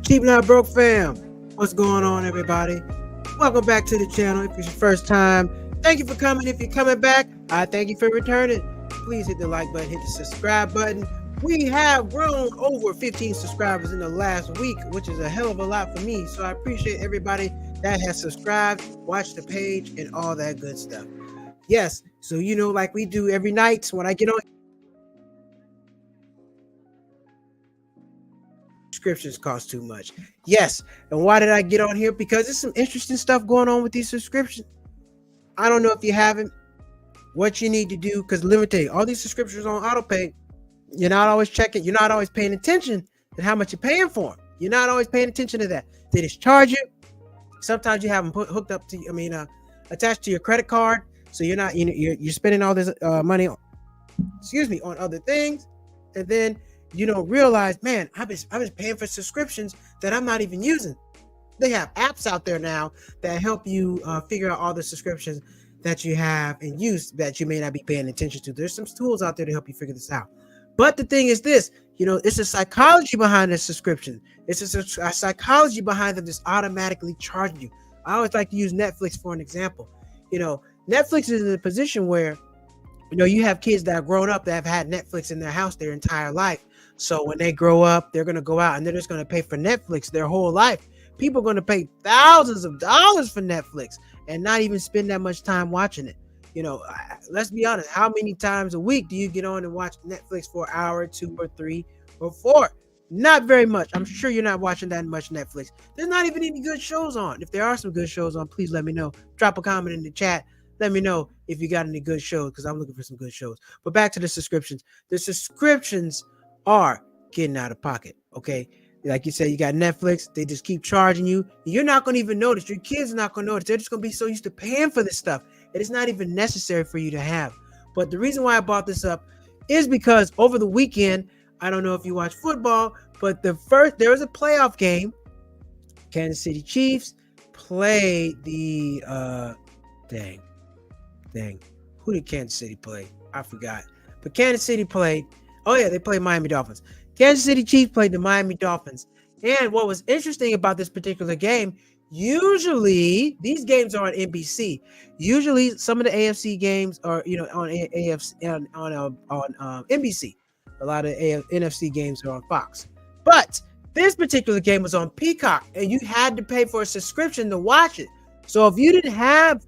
Cheap Not Broke fam, what's going on, everybody? Welcome back to the channel. If it's your first time, thank you for coming. If you're coming back, I thank you for returning. Please hit the like button, hit the subscribe button. We have grown over 15 subscribers in the last week, which is a hell of a lot for me. So I appreciate everybody that has subscribed, watched the page, and all that good stuff. Yes, so like we do every night when I get on, subscriptions cost too much. Yes, and why did I get on here? Because there's some interesting stuff going on with these subscriptions. I don't know if you haven't, what you need to do, because let me tell you, all these subscriptions on autopay, you're not always checking, you're not always paying attention to how much you're paying for them. You're not always paying attention to that. They just charge you. Sometimes you have them hooked up to, attached to your credit card, so you're not, you're spending all this money, on other things, and then you don't realize, man, I've been paying for subscriptions that I'm not even using. They have apps out there now that help you figure out all the subscriptions that you have and use that you may not be paying attention to. There's some tools out there to help you figure this out. But the thing is this, it's a psychology behind the subscription. It's a psychology behind them just automatically charging you. I always like to use Netflix for an example. Netflix is in a position where, you have kids that are grown up that have had Netflix in their house their entire life. So when they grow up, they're going to go out and they're just going to pay for Netflix their whole life. People are going to pay thousands of dollars for Netflix and not even spend that much time watching it. Let's be honest. How many times a week do you get on and watch Netflix for an hour, 2 or 3 or 4? Not very much. I'm sure you're not watching that much Netflix. There's not even any good shows on. If there are some good shows on, please let me know. Drop a comment in the chat. Let me know if you got any good shows, because I'm looking for some good shows. But back to the subscriptions. The subscriptions are getting out of pocket, okay? Like you said, you got Netflix. They just keep charging you. You're not going to even notice. Your kids are not going to notice. They're just going to be so used to paying for this stuff. It is not even necessary for you to have. But the reason why I brought this up is because over the weekend, I don't know if you watch football, but there was a playoff game. Kansas City Chiefs played the who did Kansas City play? I forgot. But Kansas City played. Oh yeah, they played Miami Dolphins. Kansas City Chiefs played the Miami Dolphins. And what was interesting about this particular game, usually these games are on NBC. Usually some of the AFC games are on AFC on NBC. A lot of NFC games are on Fox. But this particular game was on Peacock, and you had to pay for a subscription to watch it. So if you didn't have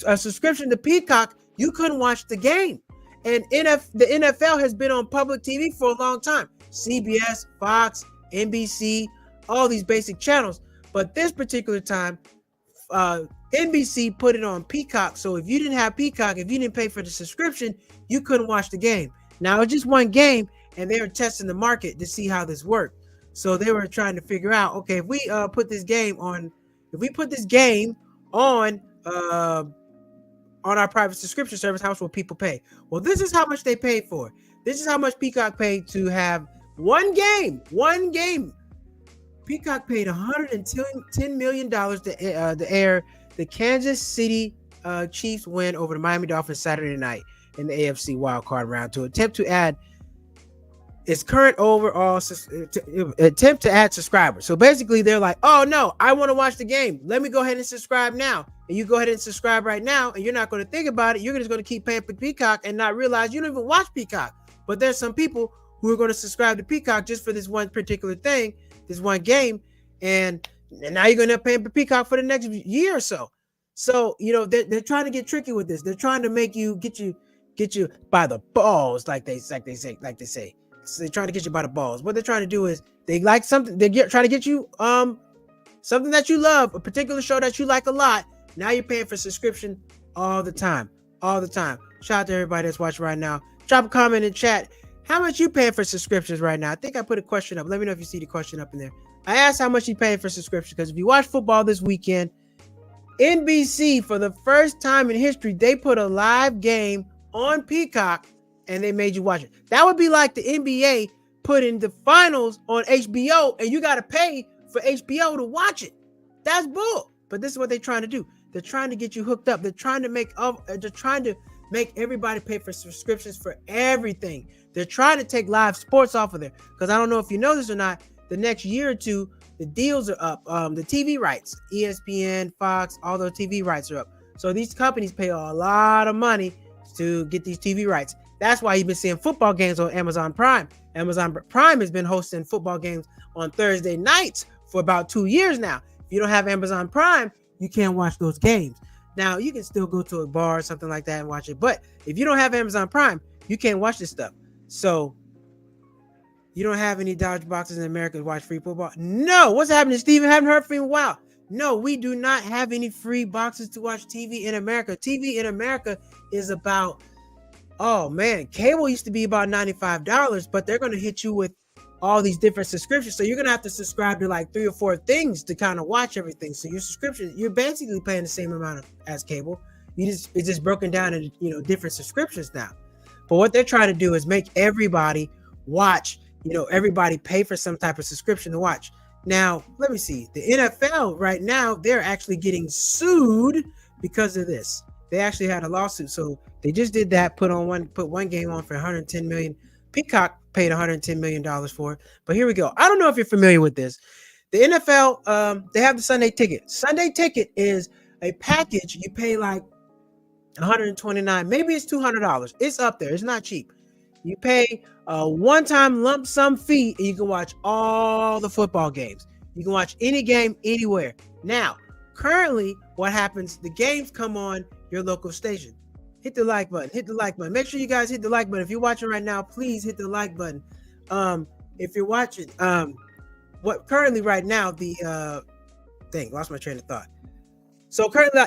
a subscription to Peacock, you couldn't watch the game. And the NFL has been on public TV for a long time. CBS, Fox, NBC, all these basic channels. But this particular time, NBC put it on Peacock. So if you didn't have Peacock, if you didn't pay for the subscription, you couldn't watch the game. Now, it's just one game, and they were testing the market to see how this worked. So they were trying to figure out, okay, if we put this game on our private subscription service, how much will people pay? Well, this is how much they paid for. This is how much Peacock paid to have one game. Peacock paid $110 million to air the Kansas City Chiefs win over the Miami Dolphins Saturday night in the AFC wildcard round to attempt to add its current overall attempt to add subscribers. So basically, they're like, oh no, I want to watch the game. Let me go ahead and subscribe now. And you go ahead and subscribe right now, and you're not going to think about it. You're just going to keep paying for Peacock and not realize you don't even watch Peacock. But there's some people who are going to subscribe to Peacock just for this one particular thing, this one game, and now you're going to end up paying for Peacock for the next year or so. So they're trying to get tricky with this. They're trying to make you get you by the balls, like they say. So they're trying to get you by the balls. What they're trying to do is they like something. Trying to get you something that you love, a particular show that you like a lot. Now you're paying for subscription all the time. Shout out to everybody that's watching right now. Drop a comment in chat. How much you paying for subscriptions right now? I think I put a question up. Let me know if you see the question up in there. I asked how much you paying for subscription, because if you watch football this weekend, NBC, for the first time in history, they put a live game on Peacock and they made you watch it. That would be like the NBA putting the finals on HBO and you got to pay for HBO to watch it. That's bull. But this is what they're trying to do. They're trying to get you hooked up. They're trying to make everybody pay for subscriptions for everything. They're trying to take live sports off of there. Because I don't know if you know this or not, the next year or two, the deals are up. The TV rights, ESPN, Fox, all those TV rights are up. So these companies pay a lot of money to get these TV rights. That's why you've been seeing football games on Amazon Prime. Amazon Prime has been hosting football games on Thursday nights for about 2 years now. If you don't have Amazon Prime, you can't watch those games. Now, you can still go to a bar or something like that and watch it. But if you don't have Amazon Prime, you can't watch this stuff. So you don't have any Dodge boxes in America to watch free football? No. What's happening, Steven? Haven't heard from you in a while. No, we do not have any free boxes to watch TV in America. TV in America is about, oh man, cable used to be about $95, but they're going to hit you with all these different subscriptions. So you're going to have to subscribe to like 3 or 4 things to kind of watch everything. So your subscription, you're basically paying the same amount as cable. It's just broken down into, different subscriptions now. But what they're trying to do is make everybody watch, everybody pay for some type of subscription to watch. Now, let me see. The NFL right now, they're actually getting sued because of this. They actually had a lawsuit. So they just did that, put one game on for $110 million. Peacock paid $110 million for it. But here we go. I don't know if you're familiar with this. The NFL, they have the Sunday Ticket. Sunday Ticket is a package. You pay like $129, maybe it's $200. It's up there. It's not cheap. You pay a one-time lump sum fee and you can watch all the football games. You can watch any game anywhere. Now, currently, what happens, the games come on your local station. Hit the like button. Hit the like button. Make sure you guys hit the like button. If you're watching right now, please hit the like button. If you're watching, what currently right now, the lost my train of thought. So currently,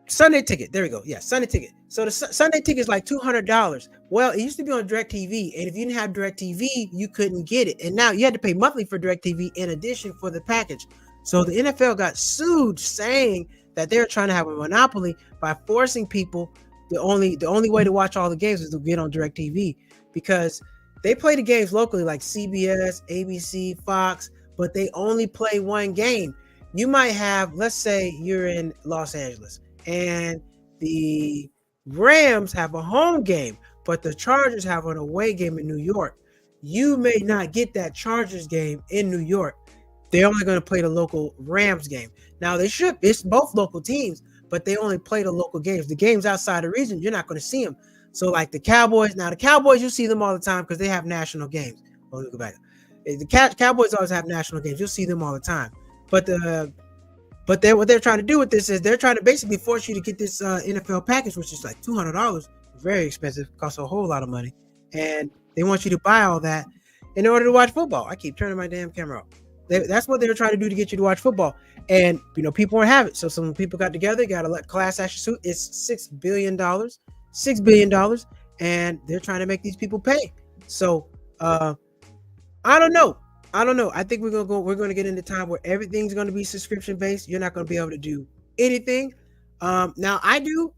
Sunday Ticket. There we go. Yeah, Sunday Ticket. So the Sunday Ticket is like $200. Well, it used to be on DirecTV, and if you didn't have DirecTV, you couldn't get it. And now you had to pay monthly for DirecTV in addition for the package. So the NFL got sued, saying that they're trying to have a monopoly by forcing people. The only way to watch all the games is to get on DirecTV, because they play the games locally like CBS, ABC, Fox, but they only play one game. You might have, let's say you're in Los Angeles and the Rams have a home game, but the Chargers have an away game in New York. You may not get that Chargers game in New York. They're only going to play the local Rams game. Now, it's both local teams, but they only play the local games. The games outside the region, you're not going to see them. So like the Cowboys, you see them all the time because they have national games. Oh, let me go back. The Cowboys always have national games. You'll see them all the time. But what they're trying to do with this is they're trying to basically force you to get this NFL package, which is like $200, very expensive, costs a whole lot of money, and they want you to buy all that in order to watch football. I keep turning my damn camera off. That's what they were trying to do to get you to watch football, and people won't have it. So some people got together, got a class action suit. It's $6 billion, and they're trying to make these people pay. So I don't know. I think we're going to get into time where everything's going to be subscription based. You're not going to be able to do anything. Now I do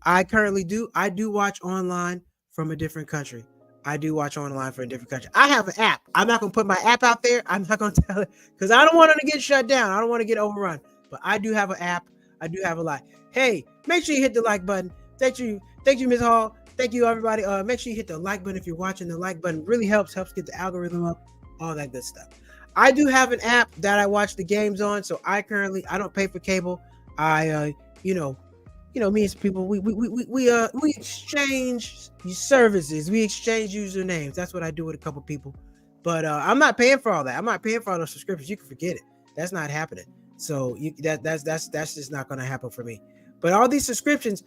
watch online from a different country. I have an app. I'm not going to put my app out there. I'm not going to tell it because I don't want it to get shut down. I don't want to get overrun, but I do have an app. I do have a lot. Hey, make sure you hit the like button. Thank you, Ms. Hall. Thank you, everybody. Make sure you hit the like button if you're watching. The like button really helps get the algorithm up, all that good stuff. I do have an app that I watch the games on, so I don't pay for cable. I me and people we exchange services, we exchange usernames. That's what I do with a couple people. But I'm not paying for all that. I'm not paying for all those subscriptions. You can forget it. That's not happening. So that's just not going to happen for me. But all these subscriptions,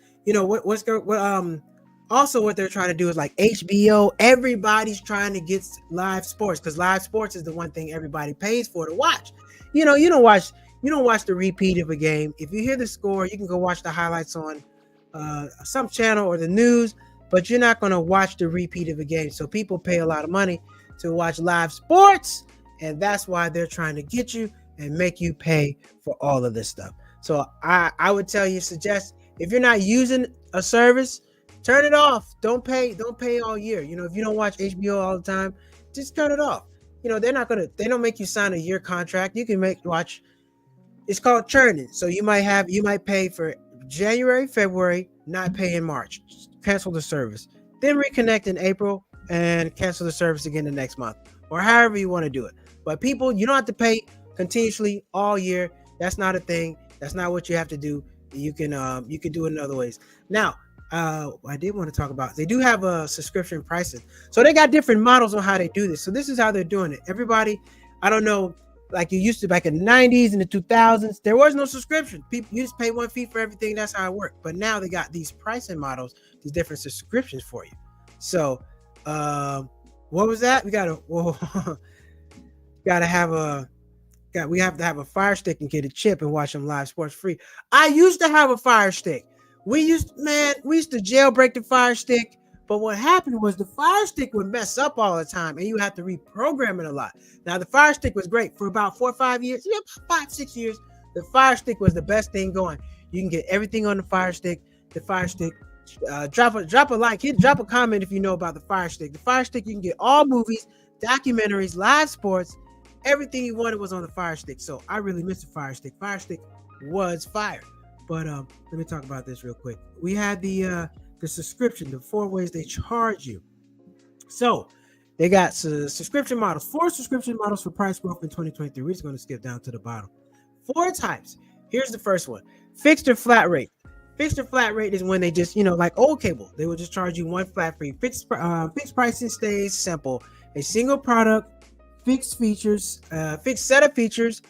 also what they're trying to do is like HBO. Everybody's trying to get live sports because live sports is the one thing everybody pays for to watch. You don't watch the repeat of a game. If you hear the score, you can go watch the highlights on some channel or the news, but you're not going to watch the repeat of a game. So people pay a lot of money to watch live sports, and that's why they're trying to get you and make you pay for all of this stuff. So I would suggest if you're not using a service, turn it off. Don't pay all year. If you don't watch HBO all the time, just turn it off. They don't make you sign a year contract. You can watch. It's called churning. So you might pay for January, February, not pay in March. Cancel the service. Then reconnect in April and cancel the service again the next month, or however you want to do it. But people, you don't have to pay continuously all year. That's not a thing. That's not what you have to do. You can do it in other ways. Now, I did want to talk about, they do have a subscription pricing. So they got different models on how they do this. So this is how they're doing it. Everybody, I don't know, like you used to back in the 90s and the 2000s, there was no subscription. People, you just pay one fee for everything. That's how it worked. But now they got these pricing models, these different subscriptions for you. So what was that? We gotta we have to have a Fire Stick and get a chip and watch them live sports free. I used to have a Fire Stick. We used to jailbreak the Fire Stick, but what happened was the Fire Stick would mess up all the time and you have to reprogram it a lot. Now the Fire Stick was great for about 4 or 5 years. Yeah, 5, 6 years. The Fire Stick was the best thing going. You can get everything on the Fire Stick. The Fire Stick, drop a like, drop a comment if you know about the Fire Stick. The Fire Stick, you can get all movies, documentaries, live sports, everything you wanted was on the Fire Stick. So I really miss the Fire Stick. Fire Stick was fire. But let me talk about this real quick. We had the subscription, the 4 ways they charge you. So they got subscription models, 4 subscription models for price growth in 2023. We're just going to skip down to the bottom. 4 types. Here's the first one: fixed or flat rate. Fixed or flat rate is when they just, like old cable, they will just charge you one flat fee. Fixed pricing stays simple. A single product, fixed features, fixed set of features,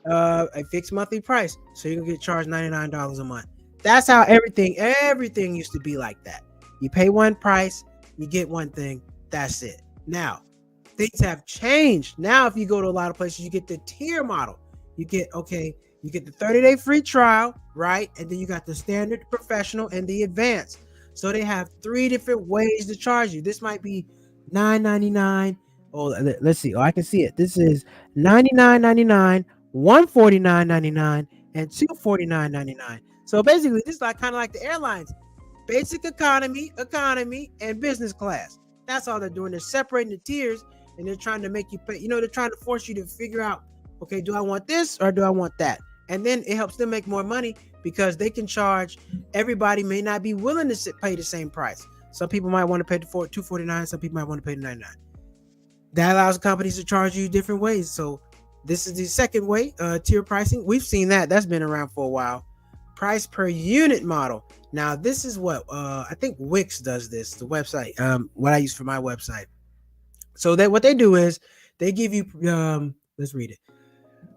a fixed monthly price. So you can get charged $99 a month. That's how everything used to be like that. You pay one price, you get one thing, that's it. Now, things have changed. Now, if you go to a lot of places, you get the tier model. You get the 30-day free trial, right? And then you got the standard, professional, and the advanced. So they have 3 different ways to charge you. This might be $9.99. Oh, let's see. Oh, I can see it. This is $99.99, $149.99, and $249.99. So basically, this is kind of like the airlines: basic economy, and business class. That's all they're doing. They're separating the tiers, and they're trying to make you pay. They're trying to force you to figure out, okay, do I want this or do I want that? And then it helps them make more money because they can charge. Everybody may not be willing to pay the same price. Some people might want to pay the $249. Some people might want to pay the $99. That allows companies to charge you different ways. So this is the second way, tier pricing. We've seen that. That's been around for a while. Price per unit model. Now, this is what I think Wix does this, the website, what I use for my website. So that what they do is they give you, let's read it.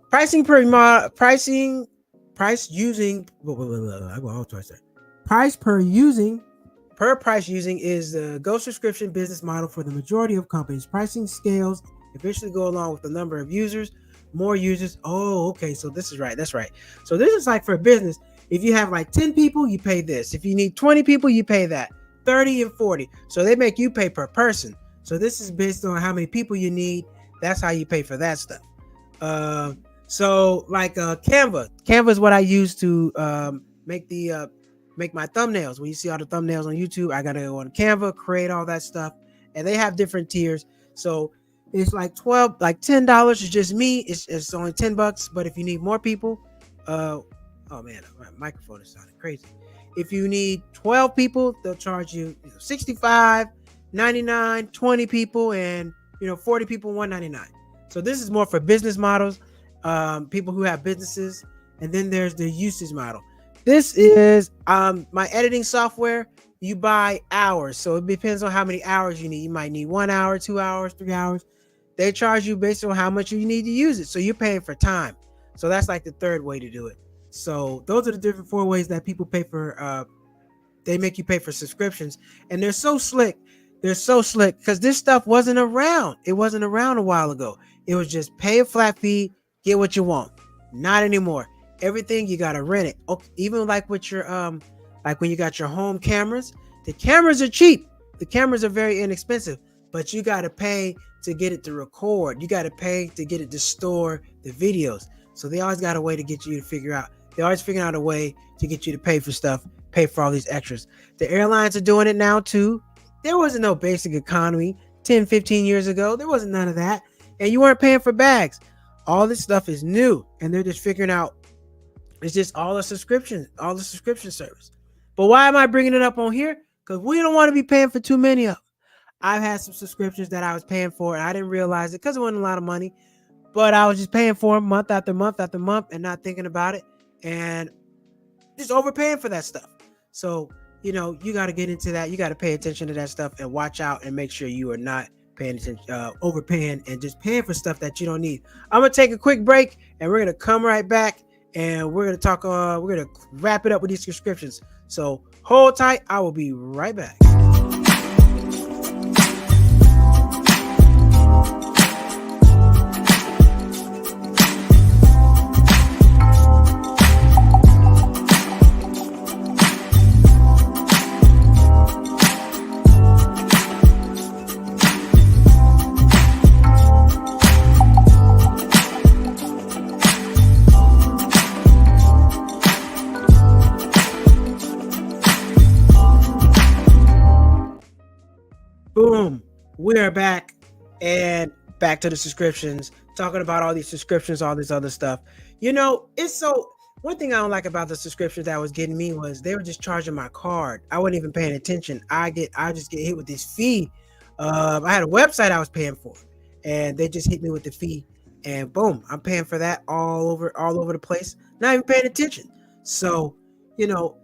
Price price using is the Go subscription business model for the majority of companies. Pricing scales eventually go along with the number of users, more users. Oh, okay. So this is right. That's right. So this is like for a business. If you have like 10 people, you pay this. If you need 20 people, you pay that. 30 and 40. So they make you pay per person. So this is based on how many people you need. That's how you pay for that stuff. So like Canva. Canva is what I use to make my thumbnails. When you see all the thumbnails on YouTube, I gotta go on Canva, create all that stuff. And they have different tiers. So it's like $10 is just me. It's only $10. But if you need more people, oh man, my microphone is sounding crazy. If you need 12 people, they'll charge you $65, $99, 20 people, and 40 people, $199. So this is more for business models, people who have businesses. And then there's the usage model. This is my editing software. You buy hours. So it depends on how many hours you need. You might need 1 hour, 2 hours, 3 hours. They charge you based on how much you need to use it. So you're paying for time. So that's like the third way to do it. So those are the different 4 ways that people pay for, they make you pay for subscriptions. And they're so slick. Because this stuff wasn't around. It wasn't around a while ago. It was just pay a flat fee, get what you want. Not anymore. Everything you got to rent it. Okay, even like with your, like when you got your home cameras, the cameras are cheap. The cameras are very inexpensive, but you got to pay to get it to record. You got to pay to get it to store the videos. So they always got a way to get you to figure out. They always figure out a way to get you to pay for stuff, pay for all these extras. The airlines are doing it now too. There wasn't no basic economy 10, 15 years ago. There wasn't none of that. And you weren't paying for bags. All this stuff is new. And they're just figuring out, it's just all the subscription service. But why am I bringing it up on here? Because we don't want to be paying for too many of them. I've had some subscriptions that I was paying for and I didn't realize it because it wasn't a lot of money, but I was just paying for them month after month after month and not thinking about it and just overpaying for that stuff. So, you got to get into that. You got to pay attention to that stuff and watch out and make sure you are not paying attention, overpaying and just paying for stuff that you don't need. I'm going to take a quick break and we're going to come right back and we're going to talk, we're going to wrap it up with these subscriptions. So hold tight. I will be right back. Boom. We are back and back to the subscriptions, talking about all these subscriptions, all this other stuff. It's so one thing I don't like about the subscriptions that was getting me was they were just charging my card. I wasn't even paying attention. I just get hit with this fee. I had a website I was paying for and they just hit me with the fee and boom, I'm paying for that all over the place, not even paying attention. So, you know,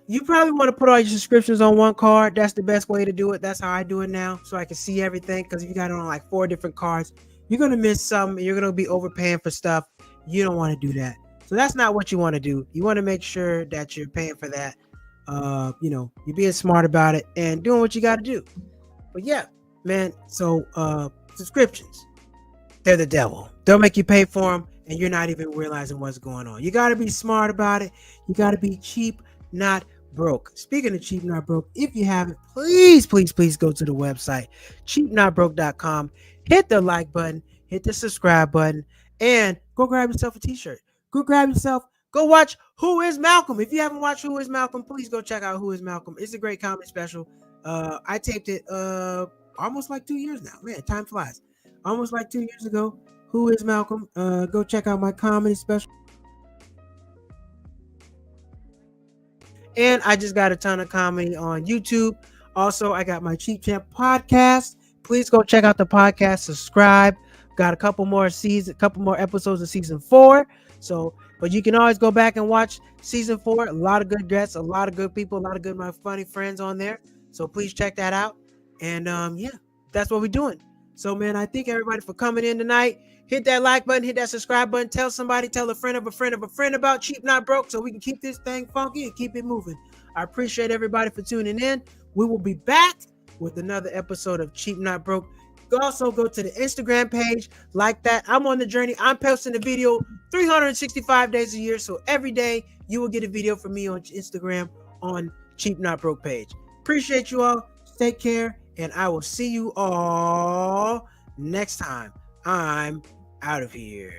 you probably want to put all your subscriptions on one card. That's the best way to do it. That's how I do it now, so I can see everything. Because if you got it on like 4 different cards, you're gonna miss something. You're gonna be overpaying for stuff. You don't want to do that. So that's not what you want to do. You want to make sure that you're paying for that. You're being smart about it and doing what you got to do. But yeah, man. So subscriptions, they're the devil. They'll make you pay for them, and you're not even realizing what's going on. You got to be smart about it. You got to be cheap, not broke. Speaking of cheap, not broke, if you haven't, please go to the website, cheapnotbroke.com. Hit the like button, hit the subscribe button, and go grab yourself a t-shirt. Go watch Who is Malcolm. If you haven't watched Who is Malcolm, please go check out Who is Malcolm. It's a great comedy special. I taped it almost like 2 years now. Man, time flies. Almost like 2 years ago. Who is Malcolm? Go check out my comedy special. And I just got a ton of comedy on YouTube. Also, I got my Cheap Champ podcast. Please go check out the podcast. Subscribe. Got a couple more episodes of season 4. So, but you can always go back and watch season 4. A lot of good guests, a lot of good people, a lot of good my funny friends on there. So please check that out. And yeah, that's what we're doing. So man, I thank everybody for coming in tonight. Hit that like button, hit that subscribe button, tell somebody, tell a friend of a friend of a friend about Cheap Not Broke so we can keep this thing funky and keep it moving. I appreciate everybody for tuning in. We will be back with another episode of Cheap Not Broke. Also go to the Instagram page, like that. I'm on the journey. I'm posting a video 365 days a year. So every day you will get a video from me on Instagram on Cheap Not Broke page. Appreciate you all. Take care. And I will see you all next time. I'm out of here.